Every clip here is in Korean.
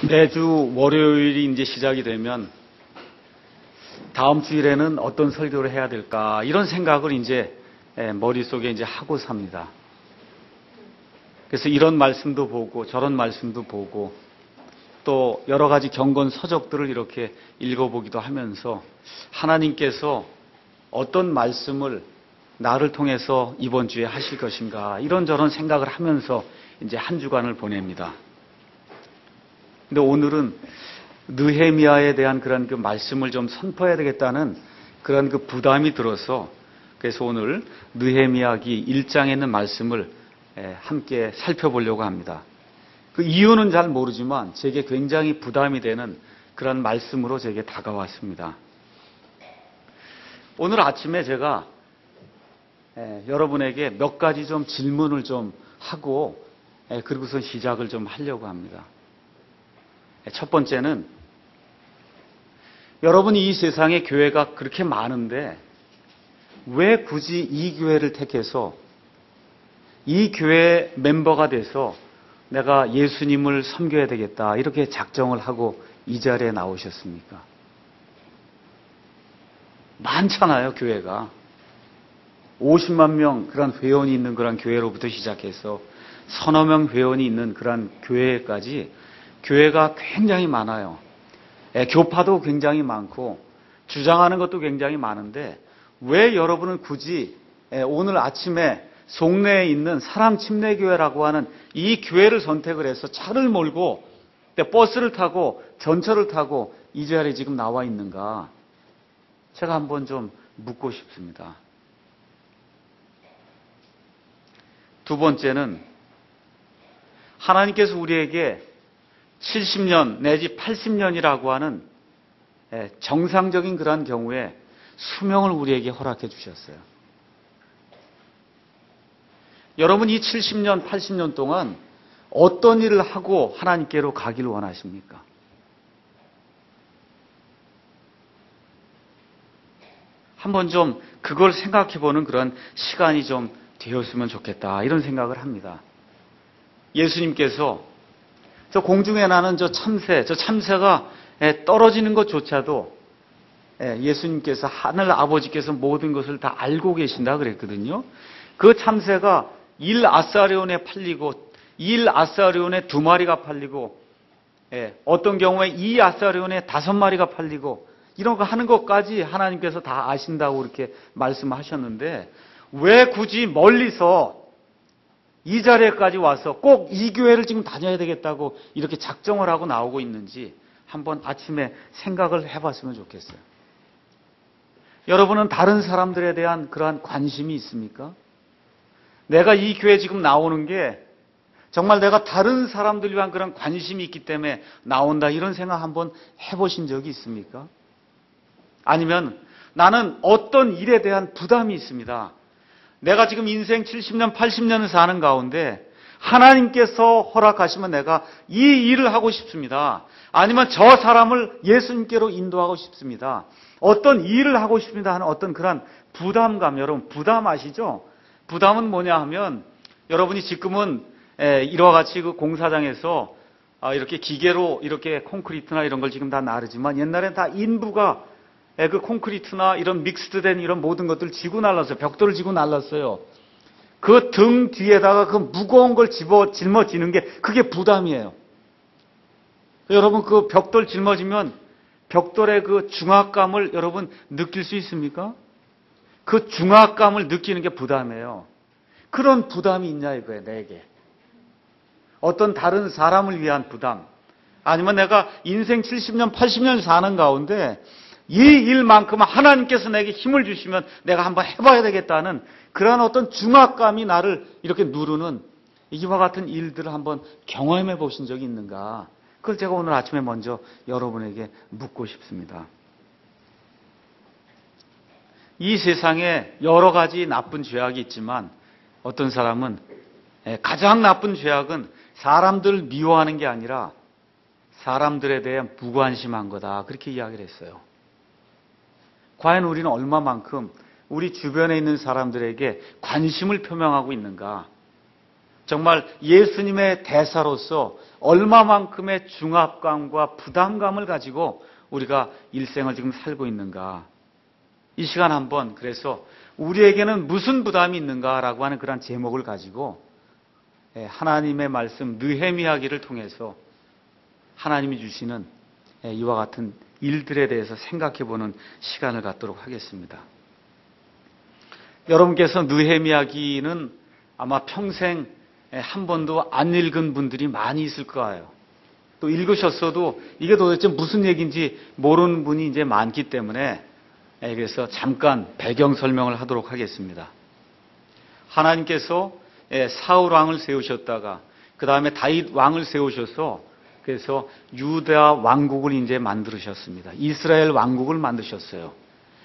매주 월요일이 이제 시작이 되면 다음 주일에는 어떤 설교를 해야 될까 이런 생각을 이제 머릿속에 이제 하고 삽니다. 그래서 이런 말씀도 보고 저런 말씀도 보고 또 여러 가지 경건 서적들을 이렇게 읽어보기도 하면서 하나님께서 어떤 말씀을 나를 통해서 이번 주에 하실 것인가 이런저런 생각을 하면서 이제 한 주간을 보냅니다. 근데 오늘은 느헤미야에 대한 그런 그 말씀을 좀 선포해야 되겠다는 그런 그 부담이 들어서 그래서 오늘 느헤미야기 1장에 있는 말씀을 함께 살펴보려고 합니다. 그 이유는 잘 모르지만 제게 굉장히 부담이 되는 그런 말씀으로 제게 다가왔습니다. 오늘 아침에 제가 여러분에게 몇 가지 좀 질문을 좀 하고 그리고서 시작을 좀 하려고 합니다. 첫 번째는 여러분이 이 세상에 교회가 그렇게 많은데 왜 굳이 이 교회를 택해서 이 교회 멤버가 돼서 내가 예수님을 섬겨야 되겠다 이렇게 작정을 하고 이 자리에 나오셨습니까? 많잖아요, 교회가. 50만 명 그런 회원이 있는 그런 교회로부터 시작해서 서너 명 회원이 있는 그런 교회까지 교회가 굉장히 많아요. 교파도 굉장히 많고 주장하는 것도 굉장히 많은데 왜 여러분은 굳이 오늘 아침에 송내에 있는 사람 침례교회라고 하는 이 교회를 선택을 해서 차를 몰고 버스를 타고 전철을 타고 이 자리에 지금 나와 있는가? 제가 한번 좀 묻고 싶습니다. 두 번째는 하나님께서 우리에게 70년 내지 80년이라고 하는 정상적인 그러한 경우에 수명을 우리에게 허락해 주셨어요. 여러분 이 70년, 80년 동안 어떤 일을 하고 하나님께로 가기를 원하십니까? 한번 좀 그걸 생각해 보는 그런 시간이 좀 되었으면 좋겠다 이런 생각을 합니다. 예수님께서 저 공중에 나는 저 참새가 떨어지는 것조차도 예수님께서 하늘 아버지께서 모든 것을 다 알고 계신다 그랬거든요. 그 참새가 1아사리온에 팔리고 1아사리온에 2마리가 팔리고 어떤 경우에 2아사리온에 5마리가 팔리고 이런 거 하는 것까지 하나님께서 다 아신다고 이렇게 말씀하셨는데 왜 굳이 멀리서 이 자리에까지 와서 꼭 이 교회를 지금 다녀야 되겠다고 이렇게 작정을 하고 나오고 있는지 한번 아침에 생각을 해봤으면 좋겠어요. 여러분은 다른 사람들에 대한 그러한 관심이 있습니까? 내가 이 교회에 지금 나오는 게 정말 내가 다른 사람들을 위한 그런 관심이 있기 때문에 나온다 이런 생각 한번 해보신 적이 있습니까? 아니면 나는 어떤 일에 대한 부담이 있습니다. 내가 지금 인생 70년, 80년을 사는 가운데 하나님께서 허락하시면 내가 이 일을 하고 싶습니다. 아니면 저 사람을 예수님께로 인도하고 싶습니다. 어떤 일을 하고 싶습니다 하는 어떤 그런 부담감, 여러분 부담 아시죠? 부담은 뭐냐 하면 여러분이 지금은 이와 같이 그 공사장에서 이렇게 기계로 이렇게 콘크리트나 이런 걸 지금 다 나르지만 옛날엔 다 인부가 그 콘크리트나 이런 믹스드된 이런 모든 것들을 지고 날랐어요. 벽돌을 지고 날랐어요. 그 등 뒤에다가 그 무거운 걸 짊어지는 게 그게 부담이에요. 여러분 그 벽돌 짊어지면 벽돌의 그 중압감을 여러분 느낄 수 있습니까? 그 중압감을 느끼는 게 부담이에요. 그런 부담이 있냐 이거예요, 내게. 어떤 다른 사람을 위한 부담. 아니면 내가 인생 70년, 80년 사는 가운데 이 일만큼은 하나님께서 내게 힘을 주시면 내가 한번 해봐야 되겠다는 그런 어떤 중압감이 나를 이렇게 누르는 이와 같은 일들을 한번 경험해 보신 적이 있는가? 그걸 제가 오늘 아침에 먼저 여러분에게 묻고 싶습니다. 이 세상에 여러 가지 나쁜 죄악이 있지만 어떤 사람은 가장 나쁜 죄악은 사람들을 미워하는 게 아니라 사람들에 대한 무관심한 거다. 그렇게 이야기를 했어요. 과연 우리는 얼마만큼 우리 주변에 있는 사람들에게 관심을 표명하고 있는가? 정말 예수님의 대사로서 얼마만큼의 중압감과 부담감을 가지고 우리가 일생을 지금 살고 있는가. 이 시간 한번 그래서 우리에게는 무슨 부담이 있는가라고 하는 그런 제목을 가지고 하나님의 말씀 느헤미야기를 통해서 하나님이 주시는 이와 같은 일들에 대해서 생각해보는 시간을 갖도록 하겠습니다. 여러분께서 느헤미야기는 아마 평생 한 번도 안 읽은 분들이 많이 있을 거예요. 또 읽으셨어도 이게 도대체 무슨 얘기인지 모르는 분이 이제 많기 때문에 그래서 잠깐 배경 설명을 하도록 하겠습니다. 하나님께서 사울 왕을 세우셨다가 그 다음에 다윗 왕을 세우셔서 그래서 유다 왕국을 이제 만드셨습니다. 이스라엘 왕국을 만드셨어요.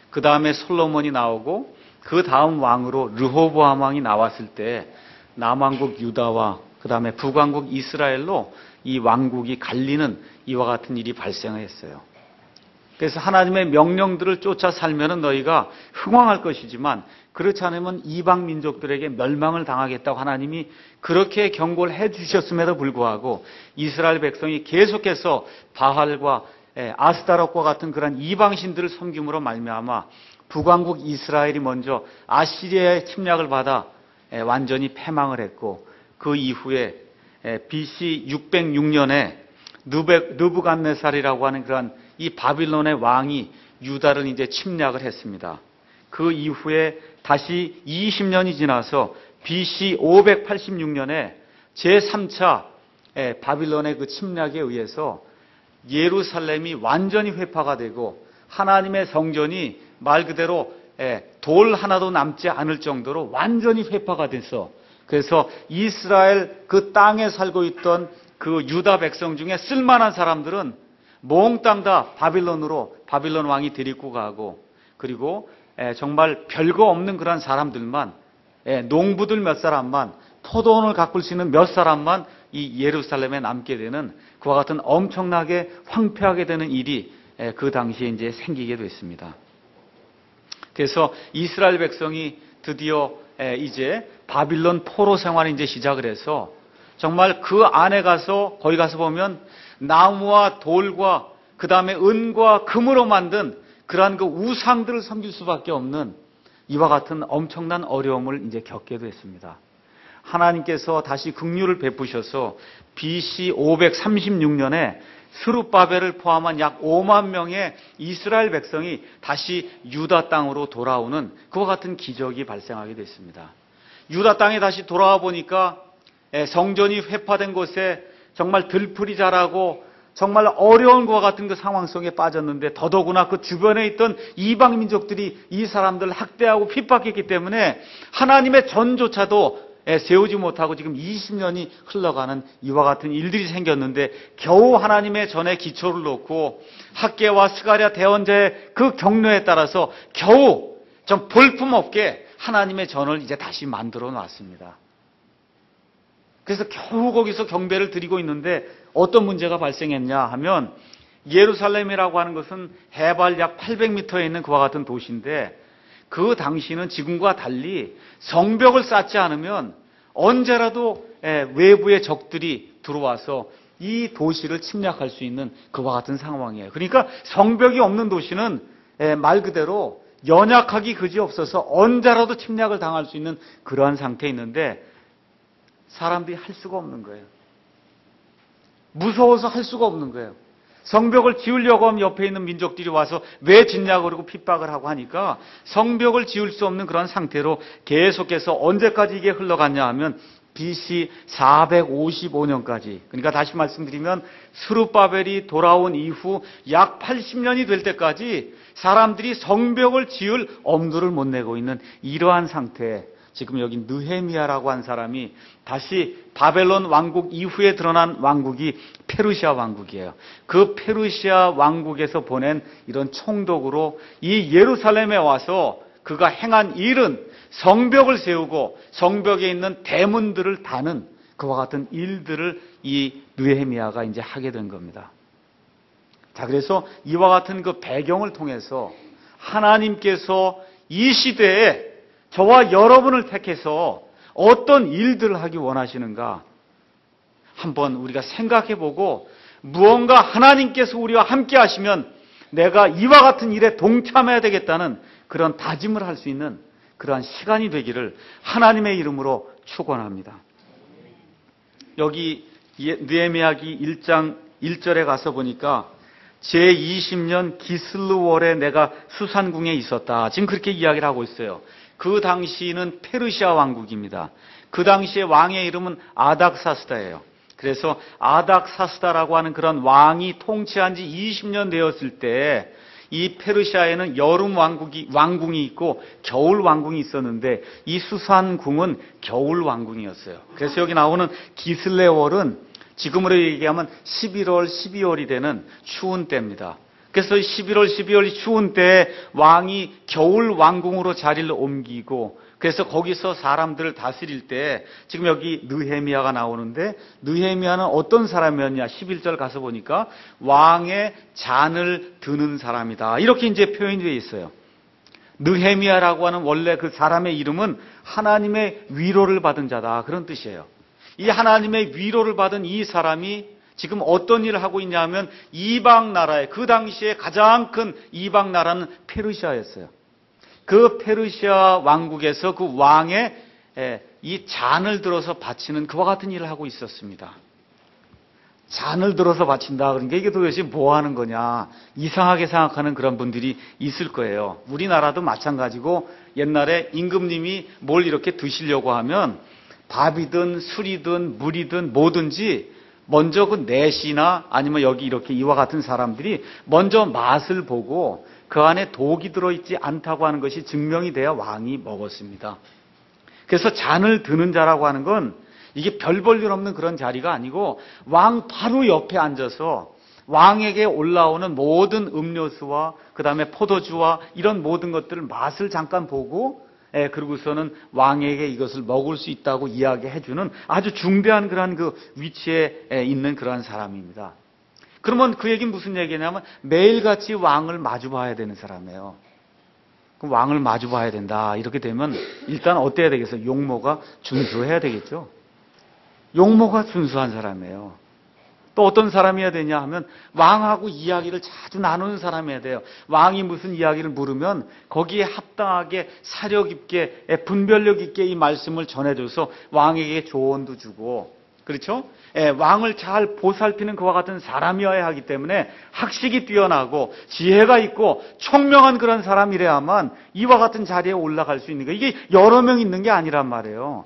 그 다음에 솔로몬이 나오고 그 다음 왕으로 르호보암 왕이 나왔을 때 남왕국 유다와 그 다음에 북왕국 이스라엘로 이 왕국이 갈리는 이와 같은 일이 발생했어요. 그래서 하나님의 명령들을 쫓아 살면은 너희가 흥왕할 것이지만 그렇지 않으면 이방 민족들에게 멸망을 당하겠다고 하나님이 그렇게 경고를 해 주셨음에도 불구하고 이스라엘 백성이 계속해서 바할과 아스타롯과 같은 그런 이방신들을 섬김으로 말미암아 북왕국 이스라엘이 먼저 아시리아의 침략을 받아 완전히 패망을 했고 그 이후에 BC 606년에 느부갓네살이라고 하는 그런 이 바빌론의 왕이 유다를 이제 침략을 했습니다. 그 이후에 다시 20년이 지나서 BC 586년에 제3차 바빌론의 그 침략에 의해서 예루살렘이 완전히 회파가 되고 하나님의 성전이 말 그대로 돌 하나도 남지 않을 정도로 완전히 회파가 돼서 그래서 이스라엘 그 땅에 살고 있던 그 유다 백성 중에 쓸만한 사람들은 몽땅 다 바빌론 왕이 데리고 가고 그리고 정말 별거 없는 그런 사람들만 농부들 몇 사람만 포도원을 가꿀 수 있는 몇 사람만 이 예루살렘에 남게 되는 그와 같은 엄청나게 황폐하게 되는 일이 그 당시에 이제 생기게 됐습니다. 그래서 이스라엘 백성이 드디어 이제 바빌론 포로 생활을 이제 시작을 해서 정말 그 안에 가서 거기 가서 보면 나무와 돌과 그 다음에 은과 금으로 만든 그러한 그 우상들을 섬길 수밖에 없는 이와 같은 엄청난 어려움을 이제 겪게 됐습니다. 하나님께서 다시 긍휼을 베푸셔서 BC 536년에 스룹바벨을 포함한 약 5만 명의 이스라엘 백성이 다시 유다 땅으로 돌아오는 그와 같은 기적이 발생하게 됐습니다. 유다 땅에 다시 돌아와 보니까 성전이 회파된 곳에 정말 들풀이 자라고 정말 어려운 것과 같은 그 상황 속에 빠졌는데 더더구나 그 주변에 있던 이방 민족들이 이 사람들을 학대하고 핍박했기 때문에 하나님의 전조차도 세우지 못하고 지금 20년이 흘러가는 이와 같은 일들이 생겼는데 겨우 하나님의 전에 기초를 놓고 학개와 스가랴 대언자의 그 격려에 따라서 겨우 좀 볼품없게 하나님의 전을 이제 다시 만들어 놨습니다. 그래서 겨우 거기서 경배를 드리고 있는데 어떤 문제가 발생했냐 하면 예루살렘이라고 하는 것은 해발 약 800m에 있는 그와 같은 도시인데 그 당시는 지금과 달리 성벽을 쌓지 않으면 언제라도 외부의 적들이 들어와서 이 도시를 침략할 수 있는 그와 같은 상황이에요. 그러니까 성벽이 없는 도시는 말 그대로 연약하기 그지없어서 언제라도 침략을 당할 수 있는 그러한 상태에 있는데 사람들이 할 수가 없는 거예요. 무서워서 할 수가 없는 거예요. 성벽을 지으려고 하면 옆에 있는 민족들이 와서 왜 짓냐고 그러고 핍박을 하고 하니까 성벽을 지을 수 없는 그런 상태로 계속해서 언제까지 이게 흘러갔냐 하면 BC 455년까지. 그러니까 다시 말씀드리면 스룹바벨이 돌아온 이후 약 80년이 될 때까지 사람들이 성벽을 지을 엄두를 못 내고 있는 이러한 상태에 지금 여기 느헤미야라고 한 사람이 다시 바벨론 왕국 이후에 드러난 왕국이 페르시아 왕국이에요. 그 페르시아 왕국에서 보낸 이런 총독으로 이 예루살렘에 와서 그가 행한 일은 성벽을 세우고 성벽에 있는 대문들을 다는 그와 같은 일들을 이 느헤미야가 이제 하게 된 겁니다. 자, 그래서 이와 같은 그 배경을 통해서 하나님께서 이 시대에 저와 여러분을 택해서 어떤 일들을 하기 원하시는가? 한번 우리가 생각해보고 무언가 하나님께서 우리와 함께 하시면 내가 이와 같은 일에 동참해야 되겠다는 그런 다짐을 할 수 있는 그러한 시간이 되기를 하나님의 이름으로 축원합니다. 여기 느헤미야기 1장 1절에 가서 보니까 제20년 기슬루월에 내가 수산궁에 있었다. 지금 그렇게 이야기를 하고 있어요. 그 당시는 페르시아 왕국입니다. 그 당시의 왕의 이름은 아닥사스다예요. 그래서 아닥사스다라고 하는 그런 왕이 통치한 지 20년 되었을 때 이 페르시아에는 여름 왕궁이 있고 겨울 왕궁이 있었는데 이 수산궁은 겨울 왕궁이었어요. 그래서 여기 나오는 기슬레월은 지금으로 얘기하면 11월, 12월이 되는 추운 때입니다. 그래서 11월, 12월이 추운 때에 왕이 겨울 왕궁으로 자리를 옮기고 그래서 거기서 사람들을 다스릴 때 지금 여기 느헤미야가 나오는데 느헤미야는 어떤 사람이었냐? 11절 가서 보니까 왕의 잔을 드는 사람이다. 이렇게 이제 표현이 되어 있어요. 느헤미야라고 하는 원래 그 사람의 이름은 하나님의 위로를 받은 자다. 그런 뜻이에요. 이 하나님의 위로를 받은 이 사람이 지금 어떤 일을 하고 있냐 하면 이방 나라의 그 당시에 가장 큰 이방 나라는 페르시아였어요. 그 페르시아 왕국에서 그 왕의 이 잔을 들어서 바치는 그와 같은 일을 하고 있었습니다. 잔을 들어서 바친다. 그러니까 이게 도대체 뭐 하는 거냐. 이상하게 생각하는 그런 분들이 있을 거예요. 우리나라도 마찬가지고 옛날에 임금님이 뭘 이렇게 드시려고 하면 밥이든 술이든 물이든 뭐든지 먼저 그 넷이나 아니면 여기 이렇게 이와 같은 사람들이 먼저 맛을 보고 그 안에 독이 들어있지 않다고 하는 것이 증명이 돼야 왕이 먹었습니다. 그래서 잔을 드는 자라고 하는 건 이게 별 볼 일 없는 그런 자리가 아니고 왕 바로 옆에 앉아서 왕에게 올라오는 모든 음료수와 그 다음에 포도주와 이런 모든 것들을 맛을 잠깐 보고 그러고서는 왕에게 이것을 먹을 수 있다고 이야기해주는 아주 중대한 그러한 그 위치에 있는 그러한 사람입니다. 그러면 그 얘기는 무슨 얘기냐면 매일같이 왕을 마주 봐야 되는 사람이에요. 그럼 왕을 마주 봐야 된다. 이렇게 되면 일단 어때야 되겠어요? 용모가 준수해야 되겠죠. 용모가 준수한 사람이에요. 또 어떤 사람이어야 되냐 하면 왕하고 이야기를 자주 나누는 사람이어야 돼요. 왕이 무슨 이야기를 물으면 거기에 합당하게 사력 있게 분별력 있게 이 말씀을 전해줘서 왕에게 조언도 주고 그렇죠? 왕을 잘 보살피는 그와 같은 사람이어야 하기 때문에 학식이 뛰어나고 지혜가 있고 총명한 그런 사람이래야만 이와 같은 자리에 올라갈 수 있는 거예요. 이게 여러 명 있는 게 아니란 말이에요.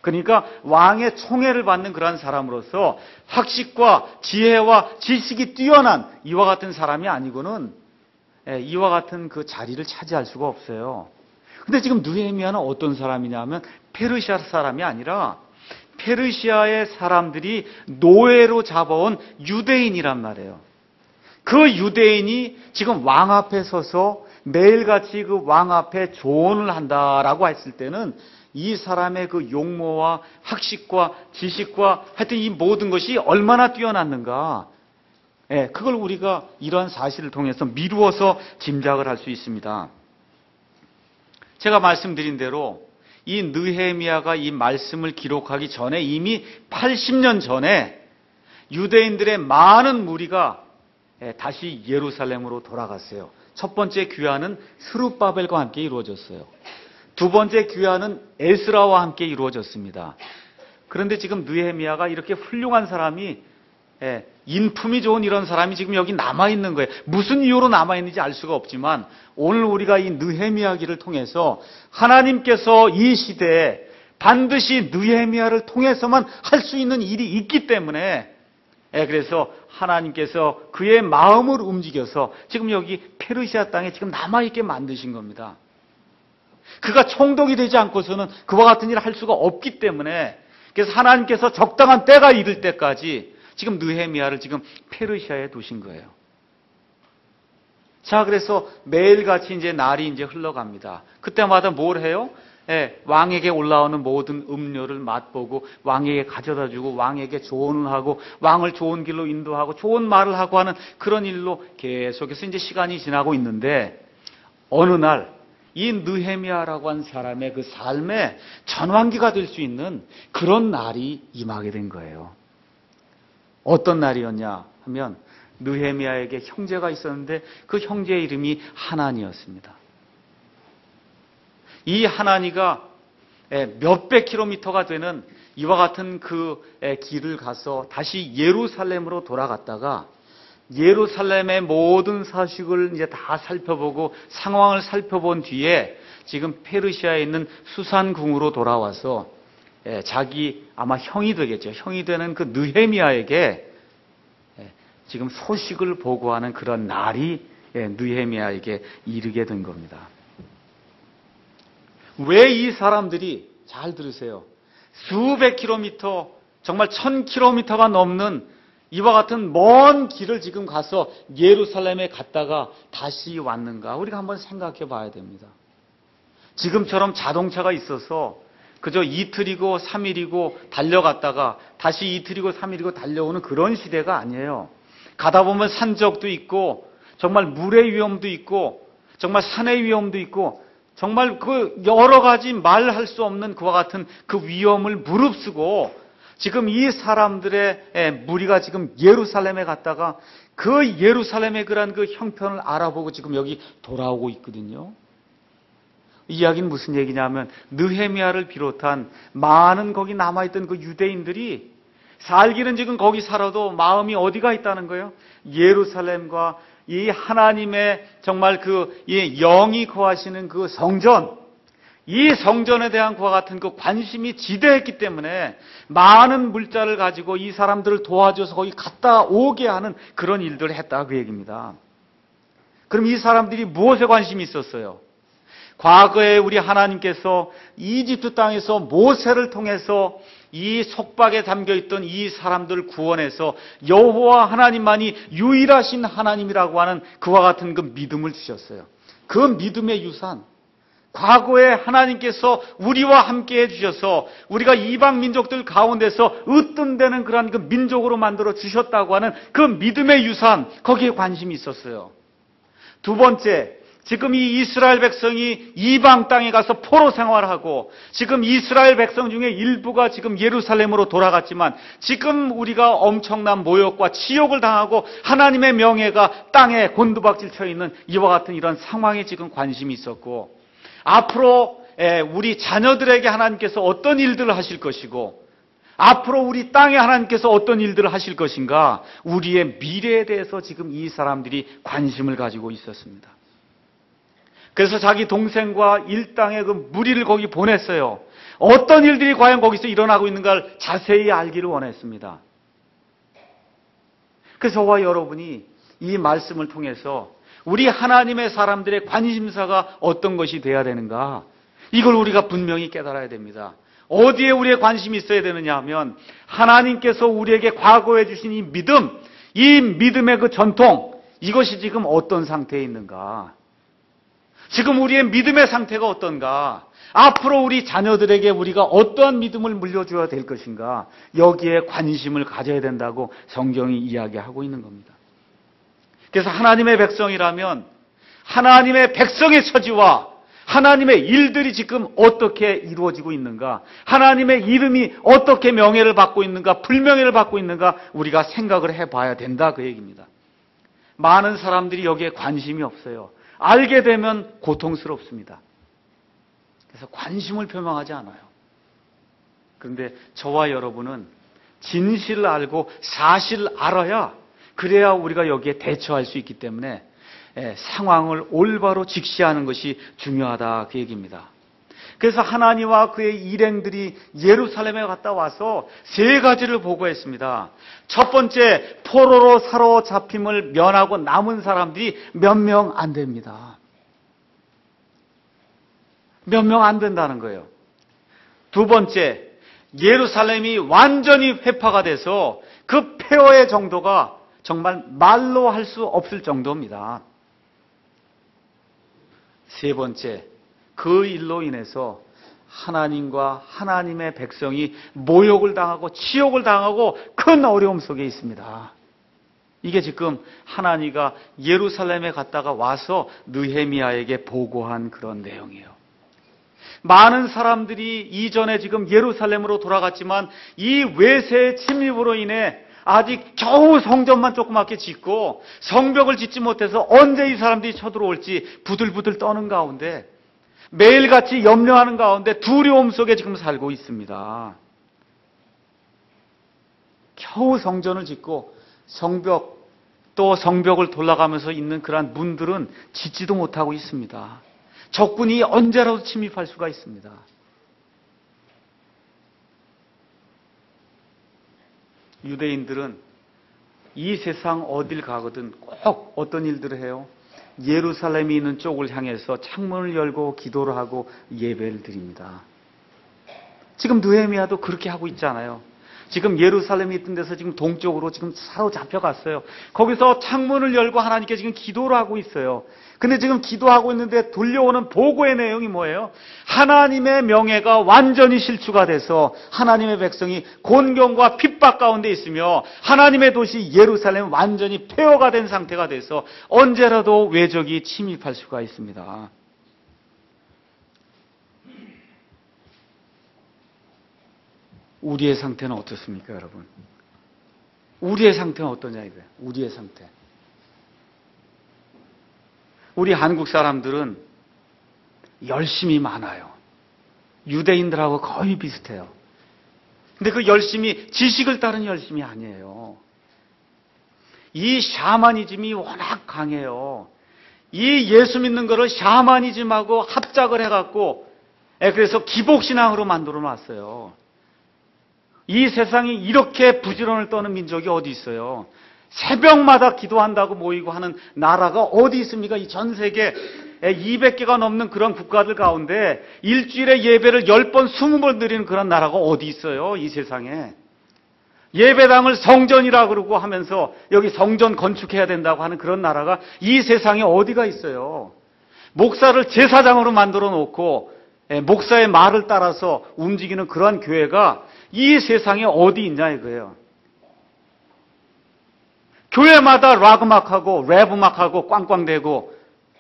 그러니까 왕의 총애를 받는 그러한 사람으로서 학식과 지혜와 지식이 뛰어난 이와 같은 사람이 아니고는 이와 같은 그 자리를 차지할 수가 없어요. 근데 지금 느헤미야는 어떤 사람이냐 하면 페르시아 사람이 아니라 페르시아의 사람들이 노예로 잡아온 유대인이란 말이에요. 그 유대인이 지금 왕 앞에 서서 매일같이 그 왕 앞에 조언을 한다라고 했을 때는 이 사람의 그 용모와 학식과 지식과 하여튼 이 모든 것이 얼마나 뛰어났는가. 그걸 우리가 이러한 사실을 통해서 미루어서 짐작을 할 수 있습니다. 제가 말씀드린 대로 이 느헤미야가 이 말씀을 기록하기 전에 이미 80년 전에 유대인들의 많은 무리가 다시 예루살렘으로 돌아갔어요. 첫 번째 귀환은 스룹바벨과 함께 이루어졌어요. 두 번째 귀환은 에스라와 함께 이루어졌습니다. 그런데 지금 느헤미야가 이렇게 훌륭한 사람이 인품이 좋은 이런 사람이 지금 여기 남아있는 거예요. 무슨 이유로 남아있는지 알 수가 없지만 오늘 우리가 이 느헤미야기를 통해서 하나님께서 이 시대에 반드시 느헤미야를 통해서만 할 수 있는 일이 있기 때문에 그래서 하나님께서 그의 마음을 움직여서 지금 여기 페르시아 땅에 지금 남아있게 만드신 겁니다. 그가 총독이 되지 않고서는 그와 같은 일을 할 수가 없기 때문에 그래서 하나님께서 적당한 때가 이를 때까지 지금 느헤미야를 지금 페르시아에 두신 거예요. 자, 그래서 매일같이 이제 날이 이제 흘러갑니다. 그때마다 뭘 해요? 왕에게 올라오는 모든 음료를 맛보고 왕에게 가져다 주고 왕에게 조언을 하고 왕을 좋은 길로 인도하고 좋은 말을 하고 하는 그런 일로 계속해서 이제 시간이 지나고 있는데 어느 날 이 느헤미야라고 한 사람의 그 삶의 전환기가 될 수 있는 그런 날이 임하게 된 거예요. 어떤 날이었냐 하면 느헤미야에게 형제가 있었는데 그 형제의 이름이 하나니였습니다. 이 하나니가 몇백 킬로미터가 되는 이와 같은 그 길을 가서 다시 예루살렘으로 돌아갔다가 예루살렘의 모든 사식을 이제 다 살펴보고 상황을 살펴본 뒤에 지금 페르시아에 있는 수산궁으로 돌아와서 자기 아마 형이 되겠죠. 형이 되는 그 느헤미야에게 지금 소식을 보고하는 그런 날이 느헤미야에게 이르게 된 겁니다. 왜 이 사람들이, 잘 들으세요, 수백 킬로미터, 정말 1000킬로미터가 넘는 이와 같은 먼 길을 지금 가서 예루살렘에 갔다가 다시 왔는가? 우리가 한번 생각해 봐야 됩니다. 지금처럼 자동차가 있어서 그저 이틀이고 3일이고 달려갔다가 다시 이틀이고 3일이고 달려오는 그런 시대가 아니에요. 가다 보면 산적도 있고 정말 물의 위험도 있고 정말 산의 위험도 있고 정말 그 여러 가지 말할 수 없는 그와 같은 그 위험을 무릅쓰고 지금 이 사람들의 무리가 지금 예루살렘에 갔다가 그 예루살렘의 그런 그 형편을 알아보고 지금 여기 돌아오고 있거든요. 이 이야기는 무슨 얘기냐면 느헤미야를 비롯한 많은 거기 남아있던 그 유대인들이 살기는 지금 거기 살아도 마음이 어디가 있다는 거예요? 예루살렘과 이 하나님의 정말 그 영이 거하시는 그 성전, 이 성전에 대한 그와 같은 그 관심이 지대했기 때문에 많은 물자를 가지고 이 사람들을 도와줘서 거기 갔다 오게 하는 그런 일들을 했다 그 얘기입니다. 그럼 이 사람들이 무엇에 관심이 있었어요? 과거에 우리 하나님께서 이집트 땅에서 모세를 통해서 이 속박에 담겨있던 이 사람들을 구원해서 여호와 하나님만이 유일하신 하나님이라고 하는 그와 같은 그 믿음을 주셨어요. 그 믿음의 유산, 과거에 하나님께서 우리와 함께 해주셔서 우리가 이방 민족들 가운데서 으뜸되는 그런 그 민족으로 만들어 주셨다고 하는 그 믿음의 유산, 거기에 관심이 있었어요. 두 번째, 지금 이 이스라엘 백성이 이방 땅에 가서 포로 생활하고 지금 이스라엘 백성 중에 일부가 지금 예루살렘으로 돌아갔지만 지금 우리가 엄청난 모욕과 치욕을 당하고 하나님의 명예가 땅에 곤두박질 쳐 있는 이와 같은 이런 상황에 지금 관심이 있었고 앞으로 우리 자녀들에게 하나님께서 어떤 일들을 하실 것이고 앞으로 우리 땅에 하나님께서 어떤 일들을 하실 것인가 우리의 미래에 대해서 지금 이 사람들이 관심을 가지고 있었습니다. 그래서 자기 동생과 일당의 그 무리를 거기 보냈어요. 어떤 일들이 과연 거기서 일어나고 있는가를 자세히 알기를 원했습니다. 그래서 저와 여러분이 이 말씀을 통해서 우리 하나님의 사람들의 관심사가 어떤 것이 돼야 되는가, 이걸 우리가 분명히 깨달아야 됩니다. 어디에 우리의 관심이 있어야 되느냐 하면 하나님께서 우리에게 과거에 주신 이 믿음, 이 믿음의 그 전통, 이것이 지금 어떤 상태에 있는가, 지금 우리의 믿음의 상태가 어떤가, 앞으로 우리 자녀들에게 우리가 어떠한 믿음을 물려줘야 될 것인가, 여기에 관심을 가져야 된다고 성경이 이야기하고 있는 겁니다. 그래서 하나님의 백성이라면 하나님의 백성의 처지와 하나님의 일들이 지금 어떻게 이루어지고 있는가, 하나님의 이름이 어떻게 명예를 받고 있는가, 불명예를 받고 있는가 우리가 생각을 해봐야 된다 그 얘기입니다. 많은 사람들이 여기에 관심이 없어요. 알게 되면 고통스럽습니다. 그래서 관심을 표명하지 않아요. 그런데 저와 여러분은 진실을 알고 사실을 알아야, 그래야 우리가 여기에 대처할 수 있기 때문에 상황을 올바로 직시하는 것이 중요하다 그 얘기입니다. 그래서 하나님과 그의 일행들이 예루살렘에 갔다 와서 세 가지를 보고했습니다. 첫 번째, 포로로 사로잡힘을 면하고 남은 사람들이 몇 명 안 됩니다. 몇 명 안 된다는 거예요. 두 번째, 예루살렘이 완전히 회파가 돼서 그 폐허의 정도가 정말 말로 할 수 없을 정도입니다. 세 번째, 그 일로 인해서 하나님과 하나님의 백성이 모욕을 당하고 치욕을 당하고 큰 어려움 속에 있습니다. 이게 지금 하나니가 예루살렘에 갔다가 와서 느헤미야에게 보고한 그런 내용이에요. 많은 사람들이 이전에 지금 예루살렘으로 돌아갔지만 이 외세의 침입으로 인해 아직 겨우 성전만 조그맣게 짓고 성벽을 짓지 못해서 언제 이 사람들이 쳐들어올지 부들부들 떠는 가운데 매일같이 염려하는 가운데 두려움 속에 지금 살고 있습니다. 겨우 성전을 짓고 성벽 또 성벽을 돌아가면서 있는 그러한 문들은 짓지도 못하고 있습니다. 적군이 언제라도 침입할 수가 있습니다. 유대인들은 이 세상 어딜 가거든 꼭 어떤 일들을 해요? 예루살렘이 있는 쪽을 향해서 창문을 열고 기도를 하고 예배를 드립니다. 지금 느헤미야도 그렇게 하고 있잖아요. 지금 예루살렘이 있던 데서 지금 동쪽으로 지금 사로잡혀 갔어요. 거기서 창문을 열고 하나님께 지금 기도를 하고 있어요. 근데 지금 기도하고 있는데 돌려오는 보고의 내용이 뭐예요? 하나님의 명예가 완전히 실추가 돼서 하나님의 백성이 곤경과 핍박 가운데 있으며 하나님의 도시 예루살렘 완전히 폐허가 된 상태가 돼서 언제라도 외적이 침입할 수가 있습니다. 우리의 상태는 어떻습니까, 여러분? 우리의 상태는 어떠냐 이거예요. 우리의 상태. 우리 한국 사람들은 열심이 많아요. 유대인들하고 거의 비슷해요. 근데 그 열심이 지식을 따른 열심이 아니에요. 이 샤머니즘이 워낙 강해요. 이 예수 믿는 거를 샤머니즘하고 합작을 해갖고 그래서 기복신앙으로 만들어 놨어요. 이 세상이 이렇게 부지런을 떠는 민족이 어디 있어요? 새벽마다 기도한다고 모이고 하는 나라가 어디 있습니까? 이 전 세계 200개가 넘는 그런 국가들 가운데 일주일에 예배를 10번, 20번 드리는 그런 나라가 어디 있어요? 이 세상에. 예배당을 성전이라 그러고 하면서 여기 성전 건축해야 된다고 하는 그런 나라가 이 세상에 어디가 있어요? 목사를 제사장으로 만들어 놓고 목사의 말을 따라서 움직이는 그러한 교회가 이 세상에 어디 있냐 이거예요. 교회마다 락 음악하고 랩 음악하고 꽝꽝대고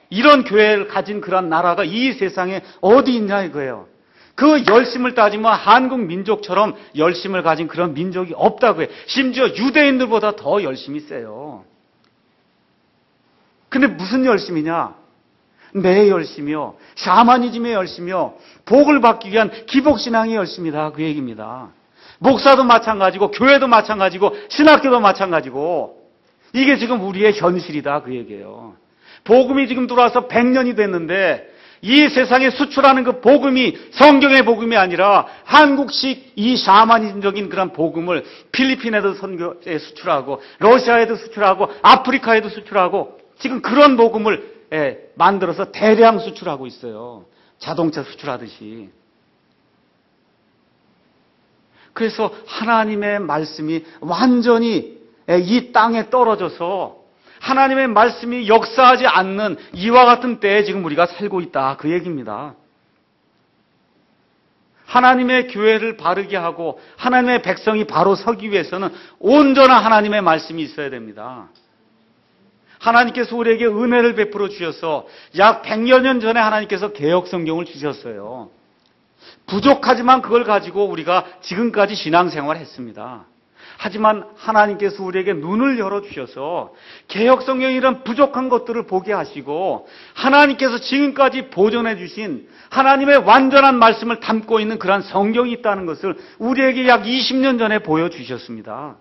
이런 교회를 가진 그런 나라가 이 세상에 어디 있냐 이거예요. 그 열심을 따지면 한국 민족처럼 열심을 가진 그런 민족이 없다고요. 심지어 유대인들보다 더 열심히 세요. 근데 무슨 열심이냐? 내 열심이요, 샤머니즘의 열심이요, 복을 받기 위한 기복신앙의 열심이다 그 얘기입니다. 목사도 마찬가지고 교회도 마찬가지고 신학교도 마찬가지고 이게 지금 우리의 현실이다 그 얘기예요. 복음이 지금 들어와서 100년이 됐는데 이 세상에 수출하는 그 복음이 성경의 복음이 아니라 한국식 이 샤머니즘적인 그런 복음을 필리핀에도 선교에 수출하고 러시아에도 수출하고 아프리카에도 수출하고 지금 그런 복음을 만들어서 대량 수출하고 있어요. 자동차 수출하듯이. 그래서 하나님의 말씀이 완전히 이 땅에 떨어져서 하나님의 말씀이 역사하지 않는 이와 같은 때에 지금 우리가 살고 있다 그 얘기입니다. 하나님의 교회를 바르게 하고 하나님의 백성이 바로 서기 위해서는 온전한 하나님의 말씀이 있어야 됩니다. 하나님께서 우리에게 은혜를 베풀어 주셔서 약 100여 년 전에 하나님께서 개역 성경을 주셨어요. 부족하지만 그걸 가지고 우리가 지금까지 신앙생활을 했습니다. 하지만 하나님께서 우리에게 눈을 열어주셔서 개역 성경에 이런 부족한 것들을 보게 하시고 하나님께서 지금까지 보존해 주신 하나님의 완전한 말씀을 담고 있는 그러한 성경이 있다는 것을 우리에게 약 20년 전에 보여주셨습니다.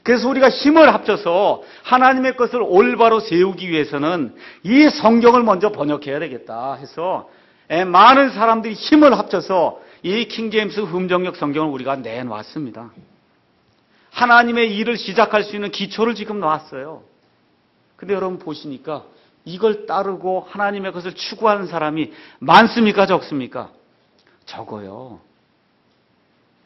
그래서 우리가 힘을 합쳐서 하나님의 것을 올바로 세우기 위해서는 이 성경을 먼저 번역해야 되겠다 해서 많은 사람들이 힘을 합쳐서 이 킹제임스 흠정역 성경을 우리가 내놓았습니다. 하나님의 일을 시작할 수 있는 기초를 지금 놨어요. 근데 여러분 보시니까 이걸 따르고 하나님의 것을 추구하는 사람이 많습니까? 적습니까? 적어요.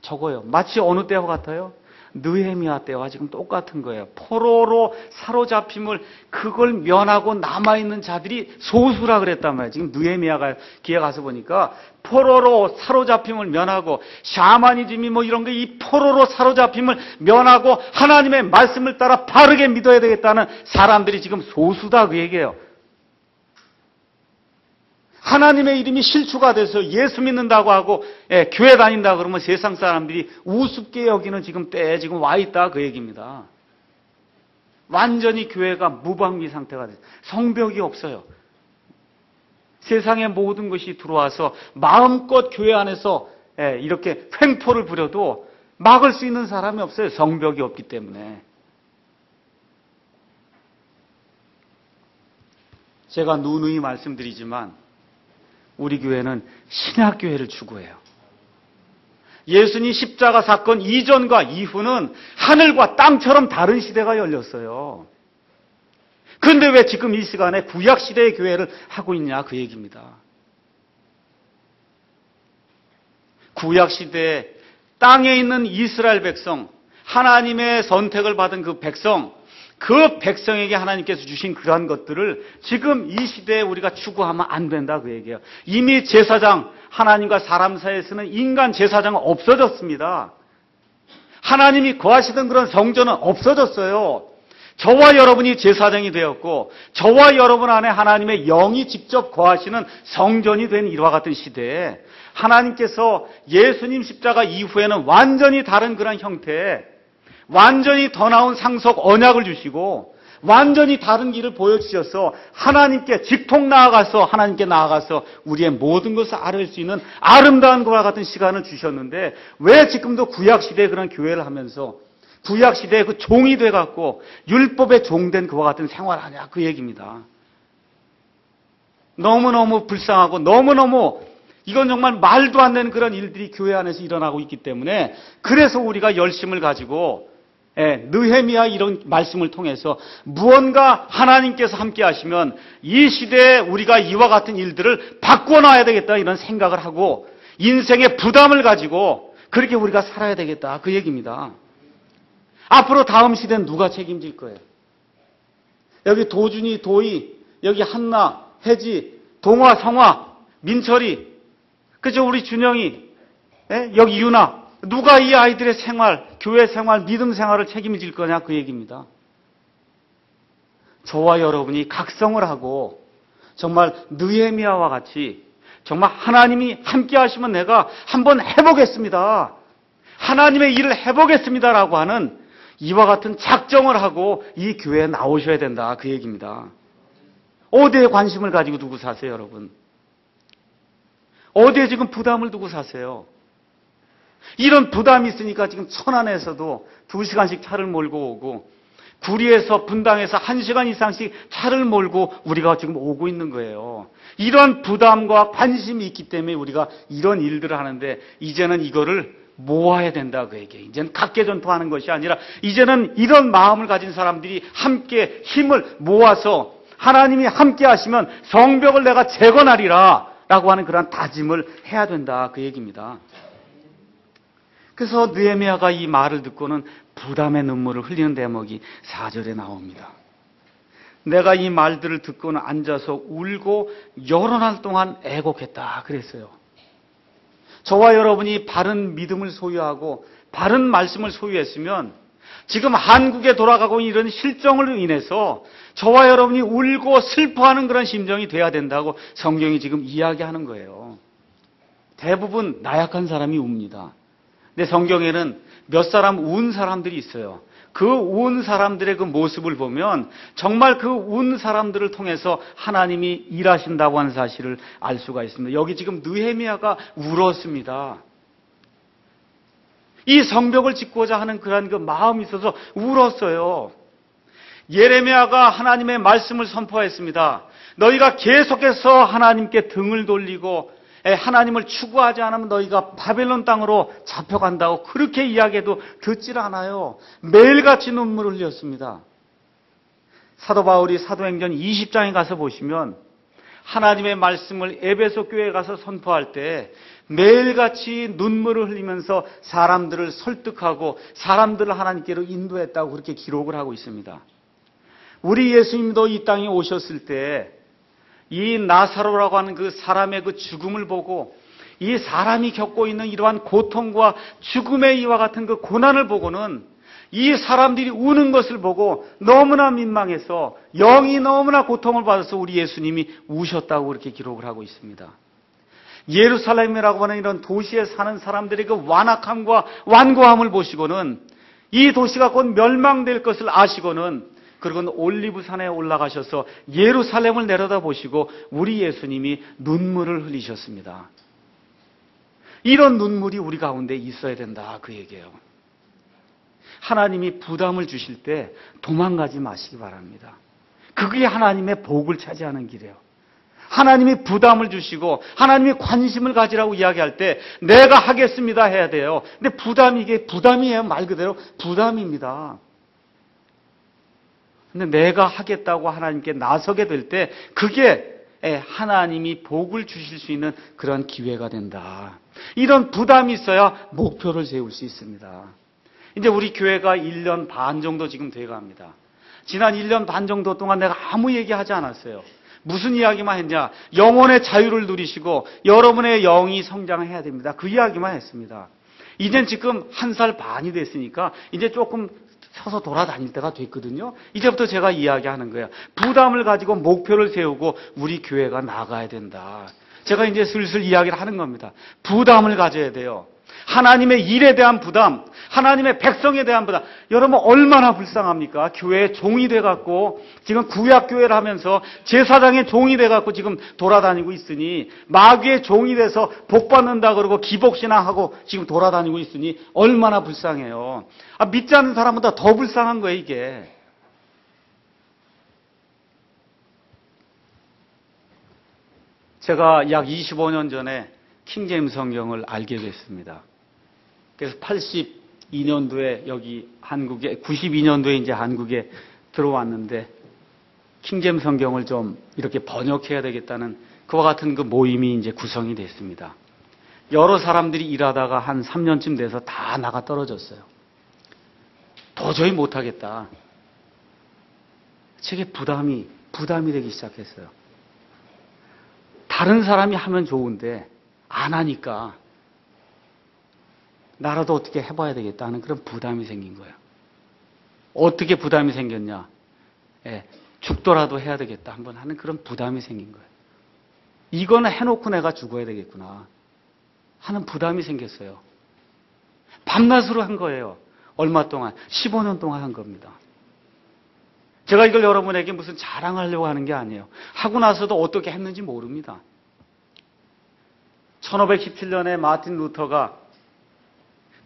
적어요. 마치 어느 때와 같아요? 느헤미야 때와 지금 똑같은 거예요. 포로로 사로잡힘을 그걸 면하고 남아있는 자들이 소수라 그랬단 말이에요. 지금 느헤미야가 기에 가서 보니까 포로로 사로잡힘을 면하고 샤머니즘이 뭐 이런 게 이 포로로 사로잡힘을 면하고 하나님의 말씀을 따라 바르게 믿어야 되겠다는 사람들이 지금 소수다 그 얘기예요. 하나님의 이름이 실추가 돼서 예수 믿는다고 하고 교회 다닌다 그러면 세상 사람들이 우습게 여기는 지금 때에 지금 와 있다 그 얘기입니다. 완전히 교회가 무방비 상태가 돼서 성벽이 없어요. 세상의 모든 것이 들어와서 마음껏 교회 안에서 이렇게 횡포를 부려도 막을 수 있는 사람이 없어요. 성벽이 없기 때문에. 제가 누누이 말씀드리지만 우리 교회는 신약교회를 추구해요. 예수님 십자가 사건 이전과 이후는 하늘과 땅처럼 다른 시대가 열렸어요. 그런데 왜 지금 이 시간에 구약시대의 교회를 하고 있냐 그 얘기입니다. 구약시대에 땅에 있는 이스라엘 백성, 하나님의 선택을 받은 그 백성에게 하나님께서 주신 그러한 것들을 지금 이 시대에 우리가 추구하면 안 된다 그 얘기예요. 이미 제사장, 하나님과 사람 사이에서는 인간 제사장은 없어졌습니다. 하나님이 거하시던 그런 성전은 없어졌어요. 저와 여러분이 제사장이 되었고 저와 여러분 안에 하나님의 영이 직접 거하시는 성전이 된 이와 같은 시대에 하나님께서 예수님 십자가 이후에는 완전히 다른 그런 형태의 완전히 더 나은 상속 언약을 주시고 완전히 다른 길을 보여주셔서 하나님께 직통 나아가서 하나님께 나아가서 우리의 모든 것을 알을 수 있는 아름다운 것과 같은 시간을 주셨는데 왜 지금도 구약시대에 그런 교회를 하면서 구약시대에 그 종이 돼갖고 율법의 종된 그와 같은 생활하냐 그 얘기입니다. 너무너무 불쌍하고 너무너무 이건 정말 말도 안 되는 그런 일들이 교회 안에서 일어나고 있기 때문에 그래서 우리가 열심을 가지고 느헤미야 이런 말씀을 통해서 무언가 하나님께서 함께 하시면 이 시대에 우리가 이와 같은 일들을 바꿔놔야 되겠다 이런 생각을 하고 인생의 부담을 가지고 그렇게 우리가 살아야 되겠다 그 얘기입니다. 앞으로 다음 시대는 누가 책임질 거예요? 여기 도준이, 도희, 여기 한나, 혜지, 동화, 성화, 민철이, 그죠? 우리 준영이, 여기 유나. 누가 이 아이들의 생활, 교회 생활, 믿음 생활을 책임질 거냐 그 얘기입니다. 저와 여러분이 각성을 하고 정말 느헤미야와 같이 정말 하나님이 함께 하시면 내가 한번 해보겠습니다. 하나님의 일을 해보겠습니다라고 하는 이와 같은 작정을 하고 이 교회에 나오셔야 된다 그 얘기입니다. 어디에 관심을 가지고 두고 사세요 여러분? 어디에 지금 부담을 두고 사세요? 이런 부담이 있으니까 지금 천안에서도 2시간씩 차를 몰고 오고 구리에서 분당에서 1시간 이상씩 차를 몰고 우리가 지금 오고 있는 거예요. 이런 부담과 관심이 있기 때문에 우리가 이런 일들을 하는데 이제는 이거를 모아야 된다 그 얘기예요. 이제는 각계전투하는 것이 아니라 이제는 이런 마음을 가진 사람들이 함께 힘을 모아서 하나님이 함께 하시면 성벽을 내가 재건하리라 라고 하는 그런 다짐을 해야 된다 그 얘기입니다. 그래서 느헤미야가 이 말을 듣고는 부담의 눈물을 흘리는 대목이 4절에 나옵니다. 내가 이 말들을 듣고는 앉아서 울고 여러 날 동안 애곡했다 그랬어요. 저와 여러분이 바른 믿음을 소유하고 바른 말씀을 소유했으면 지금 한국에 돌아가고 있는 이런 실정으로 인해서 저와 여러분이 울고 슬퍼하는 그런 심정이 돼야 된다고 성경이 지금 이야기하는 거예요. 대부분 나약한 사람이 웁니다. 근데 성경에는 몇 사람 운 사람들이 있어요. 그 운 사람들의 그 모습을 보면 정말 그 운 사람들을 통해서 하나님이 일하신다고 하는 사실을 알 수가 있습니다. 여기 지금 느헤미야가 울었습니다. 이 성벽을 짓고자 하는 그런 그 마음이 있어서 울었어요. 예레미야가 하나님의 말씀을 선포했습니다. 너희가 계속해서 하나님께 등을 돌리고 하나님을 추구하지 않으면 너희가 바벨론 땅으로 잡혀간다고 그렇게 이야기해도 듣질 않아요. 매일같이 눈물을 흘렸습니다. 사도 바울이 사도행전 20장에 가서 보시면 하나님의 말씀을 에베소 교회에 가서 선포할 때 매일같이 눈물을 흘리면서 사람들을 설득하고 사람들을 하나님께로 인도했다고 그렇게 기록을 하고 있습니다. 우리 예수님도 이 땅에 오셨을 때 이 나사로라고 하는 그 사람의 그 죽음을 보고 이 사람이 겪고 있는 이러한 고통과 죽음의 이와 같은 그 고난을 보고는 이 사람들이 우는 것을 보고 너무나 민망해서 영이 너무나 고통을 받아서 우리 예수님이 우셨다고 그렇게 기록을 하고 있습니다. 예루살렘이라고 하는 이런 도시에 사는 사람들의 그 완악함과 완고함을 보시고는 이 도시가 곧 멸망될 것을 아시고는 그리고 올리브산에 올라가셔서 예루살렘을 내려다보시고 우리 예수님이 눈물을 흘리셨습니다. 이런 눈물이 우리 가운데 있어야 된다 그 얘기예요. 하나님이 부담을 주실 때 도망가지 마시기 바랍니다. 그게 하나님의 복을 차지하는 길이에요. 하나님이 부담을 주시고 하나님이 관심을 가지라고 이야기할 때 내가 하겠습니다 해야 돼요. 근데 이게 부담이에요. 말 그대로 부담입니다. 근데 내가 하겠다고 하나님께 나서게 될 때 그게 하나님이 복을 주실 수 있는 그런 기회가 된다. 이런 부담이 있어야 목표를 세울 수 있습니다. 이제 우리 교회가 1년 반 정도 지금 돼갑니다. 지난 1년 반 정도 동안 내가 아무 얘기하지 않았어요. 무슨 이야기만 했냐? 영혼의 자유를 누리시고 여러분의 영이 성장해야 됩니다. 그 이야기만 했습니다. 이젠 지금 1살 반이 됐으니까 이제 조금 서서 돌아다닐 때가 됐거든요. 이제부터 제가 이야기하는 거예요. 부담을 가지고 목표를 세우고 우리 교회가 나가야 된다. 제가 이제 슬슬 이야기를 하는 겁니다. 부담을 가져야 돼요. 하나님의 일에 대한 부담, 하나님의 백성에 대한 부담. 여러분 얼마나 불쌍합니까? 교회의 종이 돼갖고 지금 구약교회를 하면서 제사장의 종이 돼갖고 지금 돌아다니고 있으니 마귀의 종이 돼서 복받는다 그러고 기복신앙하고 지금 돌아다니고 있으니 얼마나 불쌍해요. 믿지 않는 사람보다 더 불쌍한 거예요 이게. 제가 약 25년 전에 킹제임스 성경을 알게 됐습니다. 그래서 82년도에 여기 한국에, 92년도에 이제 한국에 들어왔는데 킹제임스 성경을 좀 이렇게 번역해야 되겠다는 그와 같은 그 모임이 이제 구성이 됐습니다. 여러 사람들이 일하다가 한 3년쯤 돼서 다 나가 떨어졌어요. 도저히 못하겠다. 제게 부담이 되기 시작했어요. 다른 사람이 하면 좋은데 안 하니까 나라도 어떻게 해봐야 되겠다는 그런 부담이 생긴 거예요. 어떻게 부담이 생겼냐? 죽더라도 해야 되겠다 한번 하는 그런 부담이 생긴 거예요. 이거는 해놓고 내가 죽어야 되겠구나 하는 부담이 생겼어요. 밤낮으로 한 거예요. 얼마 동안? 15년 동안 한 겁니다. 제가 이걸 여러분에게 무슨 자랑하려고 하는 게 아니에요. 하고 나서도 어떻게 했는지 모릅니다. 1517년에 마틴 루터가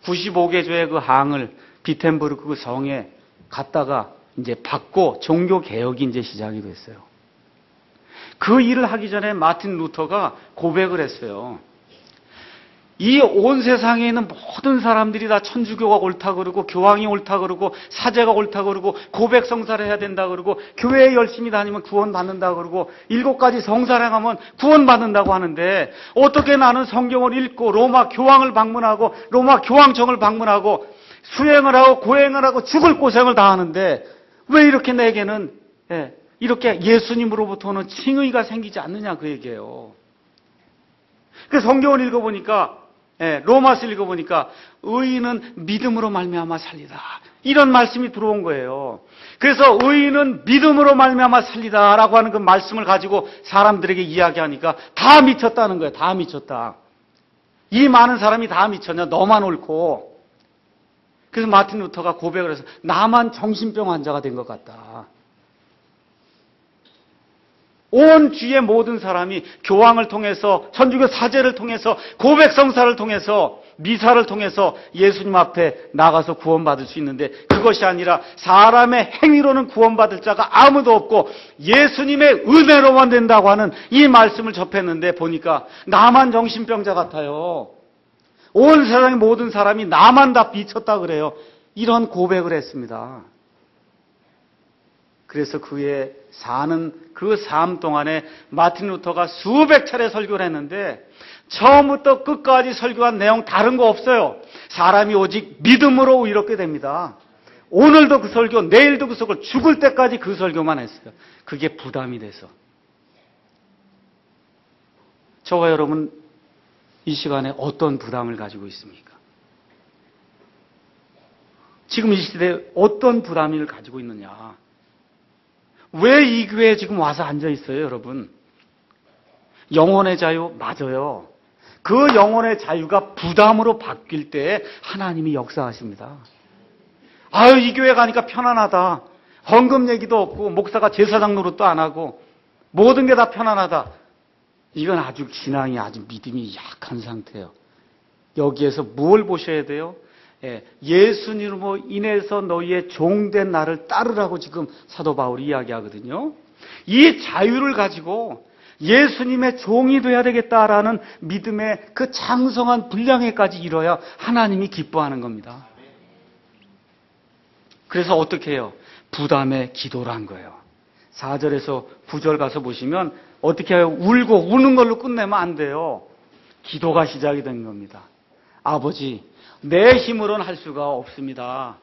95개 조의 그 항을 비텐부르크 그 성에 갔다가 이제 받고 종교 개혁이 이제 시작이 됐어요. 그 일을 하기 전에 마틴 루터가 고백을 했어요. 이 온 세상에 있는 모든 사람들이 다 천주교가 옳다 그러고 교황이 옳다 그러고 사제가 옳다 그러고 고백 성사를 해야 된다 그러고 교회에 열심히 다니면 구원받는다 그러고 7가지 성사를 하면 구원받는다고 하는데 어떻게 나는 성경을 읽고 로마 교황을 방문하고 로마 교황청을 방문하고 수행을 하고 고행을 하고 죽을 고생을 다 하는데 왜 이렇게 내게는 이렇게 예수님으로부터는 칭의가 생기지 않느냐 그 얘기예요. 그 성경을 읽어보니까 로마서 읽어보니까 의인은 믿음으로 말미암아 살리다 이런 말씀이 들어온 거예요. 그래서 의인은 믿음으로 말미암아 살리다라고 하는 그 말씀을 가지고 사람들에게 이야기하니까 다 미쳤다는 거예요. 다 미쳤다. 이 많은 사람이 다 미쳤냐? 너만 옳고. 그래서 마틴 루터가 고백을 해서 나만 정신병 환자가 된 것 같다. 온 주의 모든 사람이 교황을 통해서 천주교 사제를 통해서 고백 성사를 통해서 미사를 통해서 예수님 앞에 나가서 구원받을 수 있는데 그것이 아니라 사람의 행위로는 구원받을 자가 아무도 없고 예수님의 은혜로만 된다고 하는 이 말씀을 접했는데 보니까 나만 정신병자 같아요. 온 세상의 모든 사람이 나만 다 미쳤다 그래요. 이런 고백을 했습니다. 그래서 그의 사는 그 삶 동안에 마틴 루터가 수백 차례 설교를 했는데 처음부터 끝까지 설교한 내용 다른 거 없어요. 사람이 오직 믿음으로 의롭게 됩니다. 오늘도 그 설교, 내일도 그 설교, 죽을 때까지 그 설교만 했어요. 그게 부담이 돼서. 저와 여러분 이 시간에 어떤 부담을 가지고 있습니까? 지금 이 시대에 어떤 부담을 가지고 있느냐? 왜 이 교회에 지금 와서 앉아 있어요, 여러분? 영혼의 자유 맞아요. 그 영혼의 자유가 부담으로 바뀔 때 하나님이 역사하십니다. 아유, 이 교회 가니까 편안하다. 헌금 얘기도 없고 목사가 제사장 노릇도 안 하고 모든 게 다 편안하다. 이건 아주 신앙이 아주 믿음이 약한 상태예요. 여기에서 뭘 보셔야 돼요? 예수님으로 인해서 너희의 종된 나를 따르라고 지금 사도 바울이 이야기하거든요. 이 자유를 가지고 예수님의 종이 돼야 되겠다라는 믿음의 그 장성한 분량에까지 이뤄야 하나님이 기뻐하는 겁니다. 그래서 어떻게 해요? 부담의 기도를 한 거예요. 4절에서 9절 가서 보시면 어떻게 해요? 울고 우는 걸로 끝내면 안 돼요. 기도가 시작이 된 겁니다. 아버지, 내 힘으로는 할 수가 없습니다.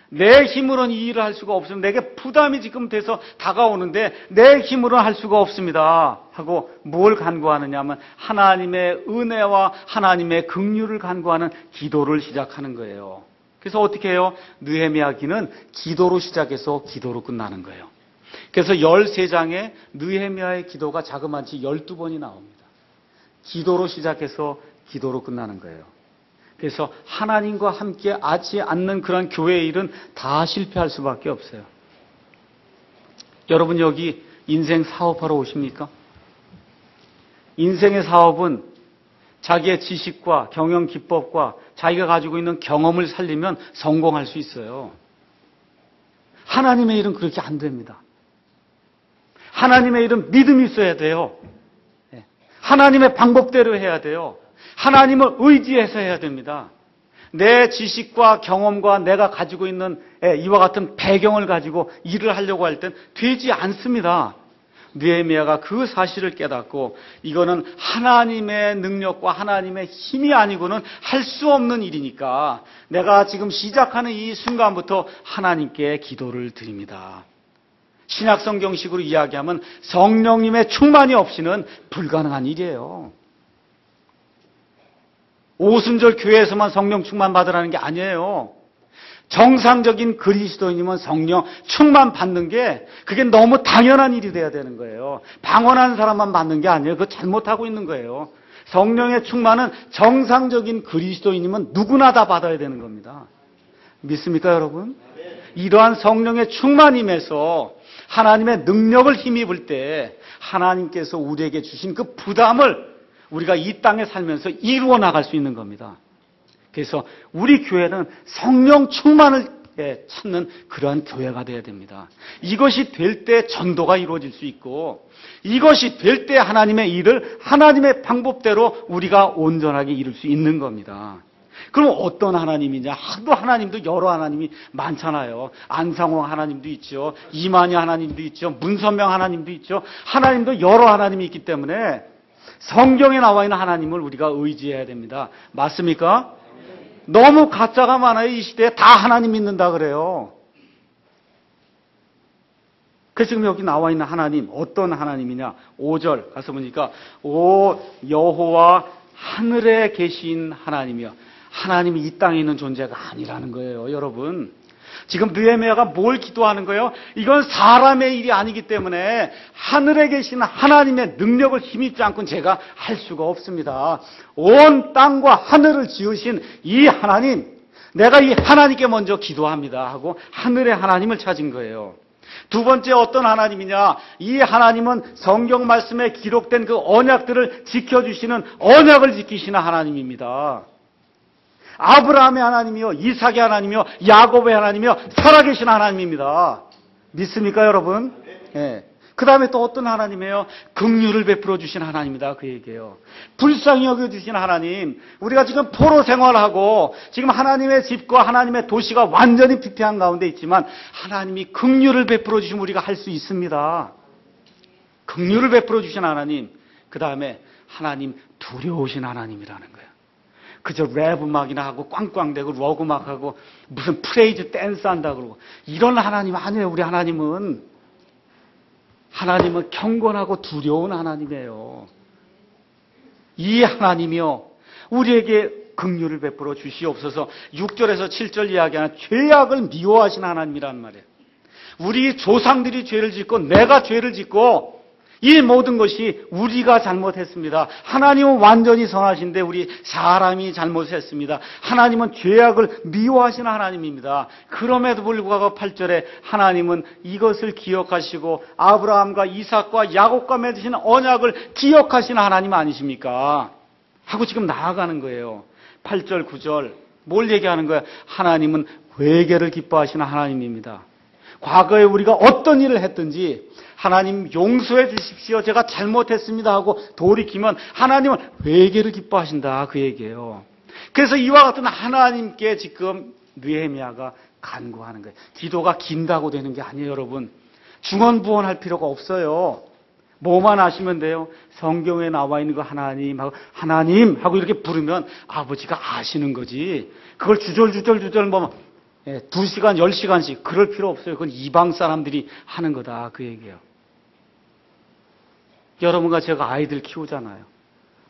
내 힘으로는 이 일을 할 수가 없습니다. 내게 부담이 지금 돼서 다가오는데 내 힘으로는 할 수가 없습니다. 하고 뭘 간구하느냐 하면 하나님의 은혜와 하나님의 긍휼을 간구하는 기도를 시작하는 거예요. 그래서 어떻게 해요? 느헤미야기는 기도로 시작해서 기도로 끝나는 거예요. 그래서 13장에 느헤미야의 기도가 자그마치 12번이 나옵니다. 기도로 시작해서 기도로 끝나는 거예요. 그래서 하나님과 함께 하지 않는 그런 교회의 일은 다 실패할 수밖에 없어요. 여러분 여기 인생 사업하러 오십니까? 인생의 사업은 자기의 지식과 경영 기법과 자기가 가지고 있는 경험을 살리면 성공할 수 있어요. 하나님의 일은 그렇게 안 됩니다. 하나님의 일은 믿음이 있어야 돼요. 하나님의 방법대로 해야 돼요. 하나님을 의지해서 해야 됩니다. 내 지식과 경험과 내가 가지고 있는 이와 같은 배경을 가지고 일을 하려고 할 땐 되지 않습니다. 느헤미야가 그 사실을 깨닫고 이거는 하나님의 능력과 하나님의 힘이 아니고는 할 수 없는 일이니까 내가 지금 시작하는 이 순간부터 하나님께 기도를 드립니다. 신약성경식으로 이야기하면 성령님의 충만이 없이는 불가능한 일이에요. 오순절 교회에서만 성령 충만 받으라는 게 아니에요. 정상적인 그리스도인이면 성령 충만 받는 게 그게 너무 당연한 일이 돼야 되는 거예요. 방언하는 사람만 받는 게 아니에요. 그거 잘못하고 있는 거예요. 성령의 충만은 정상적인 그리스도인이면 누구나 다 받아야 되는 겁니다. 믿습니까, 여러분? 이러한 성령의 충만임에서 하나님의 능력을 힘입을 때 하나님께서 우리에게 주신 그 부담을 우리가 이 땅에 살면서 이루어 나갈 수 있는 겁니다. 그래서 우리 교회는 성령 충만을 찾는 그러한 교회가 되어야 됩니다. 이것이 될 때 전도가 이루어질 수 있고 이것이 될 때 하나님의 일을 하나님의 방법대로 우리가 온전하게 이룰 수 있는 겁니다. 그럼 어떤 하나님이냐? 하도 하나님도 여러 하나님이 많잖아요. 안상홍 하나님도 있죠. 이만희 하나님도 있죠. 문선명 하나님도 있죠. 하나님도 여러 하나님이 있기 때문에 성경에 나와 있는 하나님을 우리가 의지해야 됩니다. 맞습니까? 너무 가짜가 많아요. 이 시대에 다 하나님 믿는다 그래요. 그래서 지금 여기 나와 있는 하나님 어떤 하나님이냐? 5절 가서 보니까 오 여호와 하늘에 계신 하나님이여. 하나님이 이 땅에 있는 존재가 아니라는 거예요, 여러분. 지금 느헤미야가 뭘 기도하는 거예요? 이건 사람의 일이 아니기 때문에 하늘에 계신 하나님의 능력을 힘입지 않고는 제가 할 수가 없습니다. 온 땅과 하늘을 지으신 이 하나님, 내가 이 하나님께 먼저 기도합니다 하고 하늘의 하나님을 찾은 거예요. 두 번째 어떤 하나님이냐? 이 하나님은 성경 말씀에 기록된 그 언약들을 지켜주시는 언약을 지키시는 하나님입니다. 아브라함의 하나님이요, 이삭의 하나님이요, 야곱의 하나님이요, 살아계신 하나님입니다. 믿습니까, 여러분? 예. 그 다음에 또 어떤 하나님이에요? 긍휼을 베풀어 주신 하나님이다. 그 얘기예요. 불쌍히 여겨주신 하나님. 우리가 지금 포로 생활하고 지금 하나님의 집과 하나님의 도시가 완전히 피폐한 가운데 있지만 하나님이 긍휼을 베풀어 주시면 우리가 할 수 있습니다. 긍휼을 베풀어 주신 하나님. 그 다음에 하나님 두려우신 하나님이라는 거예요. 그저 랩 음악이나 하고 꽝꽝대고 록 음악하고 무슨 프레이즈 댄스 한다 그러고 이런 하나님 아니에요. 우리 하나님은 경건하고 두려운 하나님이에요. 이 하나님이요 우리에게 긍휼을 베풀어 주시옵소서. 6절에서 7절 이야기하는 죄악을 미워하시는 하나님이란 말이에요. 우리 조상들이 죄를 짓고 내가 죄를 짓고 이 모든 것이 우리가 잘못했습니다. 하나님은 완전히 선하신데 우리 사람이 잘못했습니다. 하나님은 죄악을 미워하시는 하나님입니다. 그럼에도 불구하고 8절에 하나님은 이것을 기억하시고 아브라함과 이삭과 야곱과 맺으신 언약을 기억하시는 하나님 아니십니까? 하고 지금 나아가는 거예요. 8절, 9절 뭘 얘기하는 거예요? 하나님은 회개를 기뻐하시는 하나님입니다. 과거에 우리가 어떤 일을 했든지 하나님 용서해 주십시오. 제가 잘못했습니다 하고 돌이키면 하나님은 회개를 기뻐하신다. 그 얘기예요. 그래서 이와 같은 하나님께 지금 느헤미야가 간구하는 거예요. 기도가 긴다고 되는 게 아니에요, 여러분. 중언부언할 필요가 없어요. 뭐만 아시면 돼요. 성경에 나와 있는 거 하나님 하고 이렇게 부르면 아버지가 아시는 거지. 그걸 주절주절 뭐 2시간, 10시간씩 그럴 필요 없어요. 그건 이방 사람들이 하는 거다. 그 얘기예요. 여러분과 제가 아이들 키우잖아요.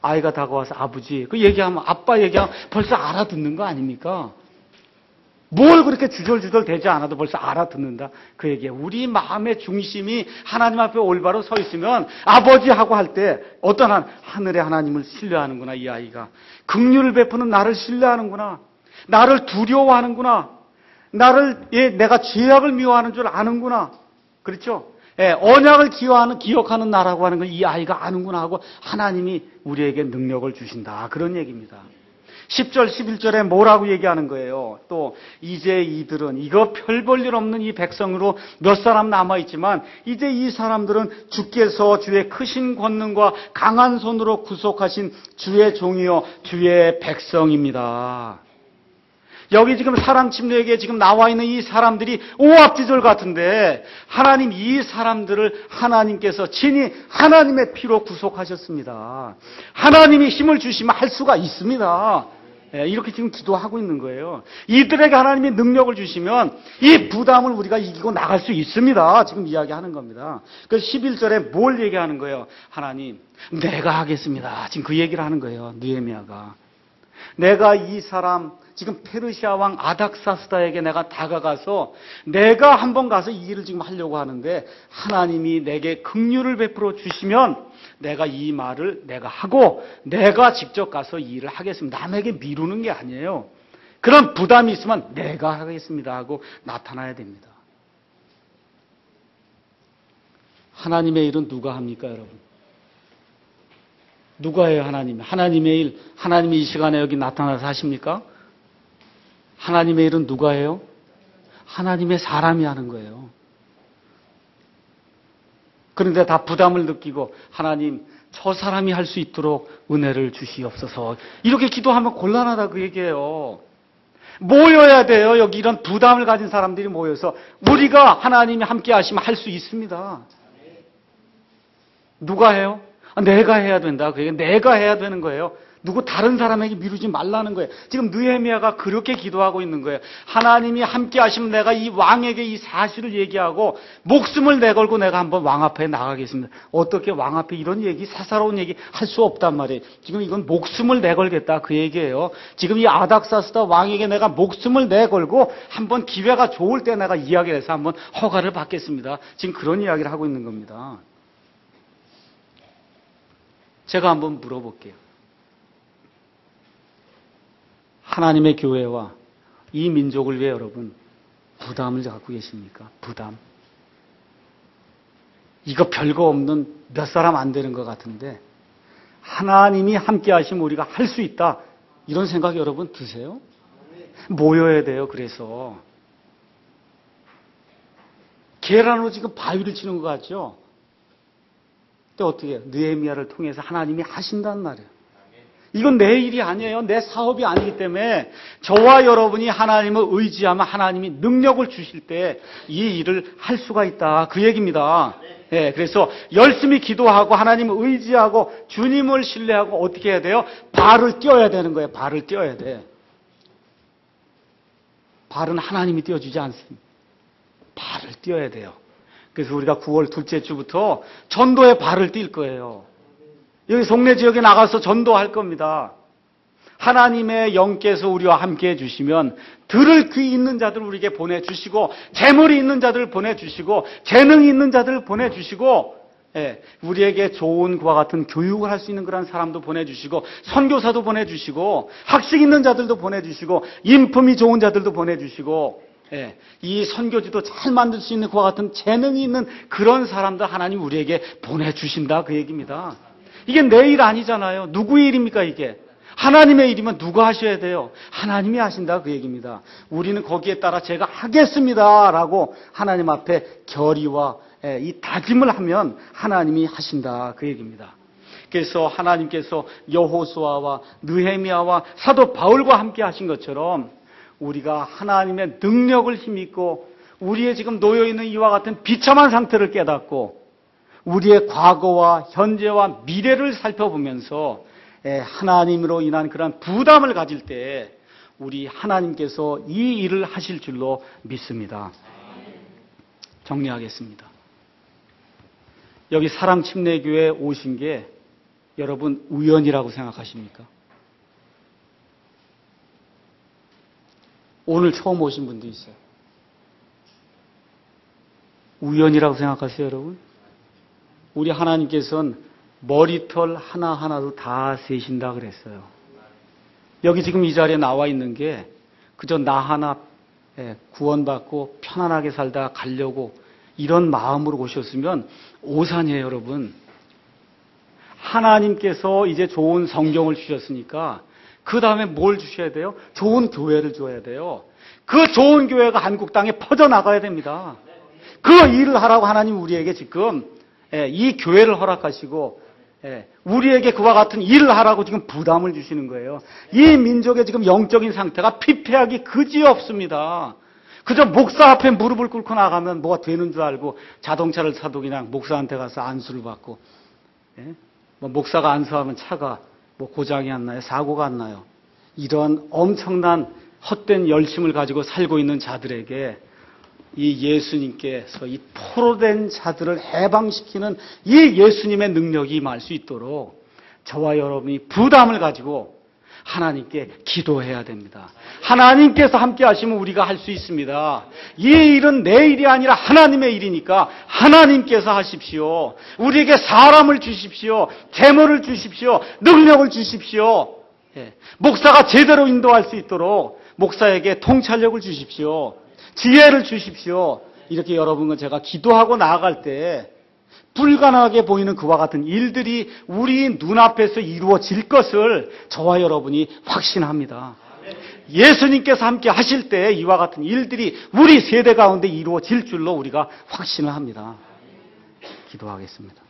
아이가 다가와서 아버지, 그 얘기하면, 아빠 얘기하면 벌써 알아듣는 거 아닙니까? 뭘 그렇게 주절주절 되지 않아도 벌써 알아듣는다. 그 얘기예요. 우리 마음의 중심이 하나님 앞에 올바로 서 있으면 아버지하고 할 때 어떤 하늘의 하나님을 신뢰하는구나, 이 아이가. 긍휼을 베푸는 나를 신뢰하는구나. 나를 두려워하는구나. 내가 죄악을 미워하는 줄 아는구나. 그렇죠? 언약을 기억하는 나라고 하는 걸 이 아이가 아는구나 하고 하나님이 우리에게 능력을 주신다. 그런 얘기입니다. 10절, 11절에 뭐라고 얘기하는 거예요? 또 이제 이들은 이거 별 볼 일 없는 이 백성으로 몇 사람 남아있지만 이제 이 사람들은 주께서 주의 크신 권능과 강한 손으로 구속하신 주의 종이요 주의 백성입니다. 여기 지금 사랑 침례에게 지금 나와 있는 이 사람들이 오합지졸 같은데 하나님 이 사람들을 하나님께서 친히 하나님의 피로 구속하셨습니다. 하나님이 힘을 주시면 할 수가 있습니다. 이렇게 지금 기도하고 있는 거예요. 이들에게 하나님이 능력을 주시면 이 부담을 우리가 이기고 나갈 수 있습니다. 지금 이야기하는 겁니다. 그래서 11절에 뭘 얘기하는 거예요? 하나님, 내가 하겠습니다. 지금 그 얘기를 하는 거예요. 느헤미야가. 내가 이 사람 지금 페르시아 왕 아닥사스다에게 내가 다가가서 내가 한번 가서 이 일을 지금 하려고 하는데 하나님이 내게 긍휼을 베풀어 주시면 내가 이 말을 내가 하고 내가 직접 가서 이 일을 하겠습니다. 남에게 미루는 게 아니에요. 그런 부담이 있으면 내가 하겠습니다 하고 나타나야 됩니다. 하나님의 일은 누가 합니까, 여러분? 누가 해요, 하나님? 하나님의 일, 하나님이 이 시간에 여기 나타나서 하십니까? 하나님의 일은 누가 해요? 하나님의 사람이 하는 거예요. 그런데 다 부담을 느끼고 하나님 저 사람이 할 수 있도록 은혜를 주시옵소서. 이렇게 기도하면 곤란하다 그 얘기예요. 모여야 돼요. 여기 이런 부담을 가진 사람들이 모여서 우리가 하나님이 함께 하시면 할 수 있습니다. 누가 해요? 내가 해야 된다. 그게 내가 해야 되는 거예요. 누구 다른 사람에게 미루지 말라는 거예요. 지금 느헤미야가 그렇게 기도하고 있는 거예요. 하나님이 함께 하시면 내가 이 왕에게 이 사실을 얘기하고 목숨을 내걸고 내가 한번 왕 앞에 나가겠습니다. 어떻게 왕 앞에 이런 얘기, 사사로운 얘기 할 수 없단 말이에요. 지금 이건 목숨을 내걸겠다 그 얘기예요. 지금 이 아닥사스다 왕에게 내가 목숨을 내걸고 한번 기회가 좋을 때 내가 이야기를 해서 한번 허가를 받겠습니다. 지금 그런 이야기를 하고 있는 겁니다. 제가 한번 물어볼게요. 하나님의 교회와 이 민족을 위해 여러분 부담을 갖고 계십니까? 부담. 이거 별거 없는 몇 사람 안 되는 것 같은데 하나님이 함께 하시면 우리가 할 수 있다. 이런 생각 여러분 드세요? 모여야 돼요. 그래서 계란으로 지금 바위를 치는 것 같죠? 근데 어떻게 해요? 느헤미야를 통해서 하나님이 하신단 말이에요. 이건 내 일이 아니에요. 내 사업이 아니기 때문에 저와 여러분이 하나님을 의지하면 하나님이 능력을 주실 때 이 일을 할 수가 있다. 그 얘기입니다. 네, 그래서 열심히 기도하고 하나님을 의지하고 주님을 신뢰하고 어떻게 해야 돼요? 발을 띄어야 되는 거예요. 발을 띄어야 돼. 발은 하나님이 띄워주지 않습니다. 발을 띄어야 돼요. 그래서 우리가 9월 둘째 주부터 전도에 발을 띨 거예요. 여기 송내 지역에 나가서 전도할 겁니다. 하나님의 영께서 우리와 함께 해주시면 들을 귀 있는 자들 우리에게 보내주시고 재물이 있는 자들을 보내주시고 재능이 있는 자들을 보내주시고 우리에게 좋은 그와 같은 교육을 할 수 있는 그런 사람도 보내주시고 선교사도 보내주시고 학식 있는 자들도 보내주시고 인품이 좋은 자들도 보내주시고 이 선교지도 잘 만들 수 있는 그와 같은 재능이 있는 그런 사람들 하나님 우리에게 보내주신다 그 얘기입니다. 이게 내 일 아니잖아요. 누구의 일입니까 이게? 하나님의 일이면 누가 하셔야 돼요? 하나님이 하신다 그 얘기입니다. 우리는 거기에 따라 제가 하겠습니다 라고 하나님 앞에 결의와 이 다짐을 하면 하나님이 하신다 그 얘기입니다. 그래서 하나님께서 여호수아와 느헤미야와 사도 바울과 함께 하신 것처럼 우리가 하나님의 능력을 힘입고 우리의 지금 놓여있는 이와 같은 비참한 상태를 깨닫고 우리의 과거와 현재와 미래를 살펴보면서 하나님으로 인한 그런 부담을 가질 때 우리 하나님께서 이 일을 하실 줄로 믿습니다. 정리하겠습니다. 여기 사랑침례교회에 오신 게 여러분 우연이라고 생각하십니까? 오늘 처음 오신 분도 있어요. 우연이라고 생각하세요, 여러분? 우리 하나님께서는 머리털 하나하나도 다 세신다 그랬어요. 여기 지금 이 자리에 나와 있는 게 그저 나 하나 구원받고 편안하게 살다 가려고 이런 마음으로 오셨으면 오산이에요, 여러분. 하나님께서 이제 좋은 성경을 주셨으니까 그 다음에 뭘 주셔야 돼요? 좋은 교회를 줘야 돼요. 그 좋은 교회가 한국 땅에 퍼져나가야 됩니다. 그 일을 하라고 하나님 우리에게 지금 이 교회를 허락하시고 우리에게 그와 같은 일을 하라고 지금 부담을 주시는 거예요. 이 민족의 지금 영적인 상태가 피폐하기 그지없습니다. 그저 목사 앞에 무릎을 꿇고 나가면 뭐가 되는 줄 알고 자동차를 사도 그냥 목사한테 가서 안수를 받고 뭐 목사가 안수하면 차가 뭐 고장이 안 나요? 사고가 안 나요? 이런 엄청난 헛된 열심을 가지고 살고 있는 자들에게 이 예수님께서 이 포로된 자들을 해방시키는 이 예수님의 능력이 임할 수 있도록 저와 여러분이 부담을 가지고 하나님께 기도해야 됩니다. 하나님께서 함께 하시면 우리가 할 수 있습니다. 이 일은 내 일이 아니라 하나님의 일이니까 하나님께서 하십시오. 우리에게 사람을 주십시오. 재물을 주십시오. 능력을 주십시오. 목사가 제대로 인도할 수 있도록 목사에게 통찰력을 주십시오. 지혜를 주십시오. 이렇게 여러분과 제가 기도하고 나아갈 때 불가능하게 보이는 그와 같은 일들이 우리 눈앞에서 이루어질 것을 저와 여러분이 확신합니다. 예수님께서 함께 하실 때 이와 같은 일들이 우리 세대 가운데 이루어질 줄로 우리가 확신을 합니다. 기도하겠습니다.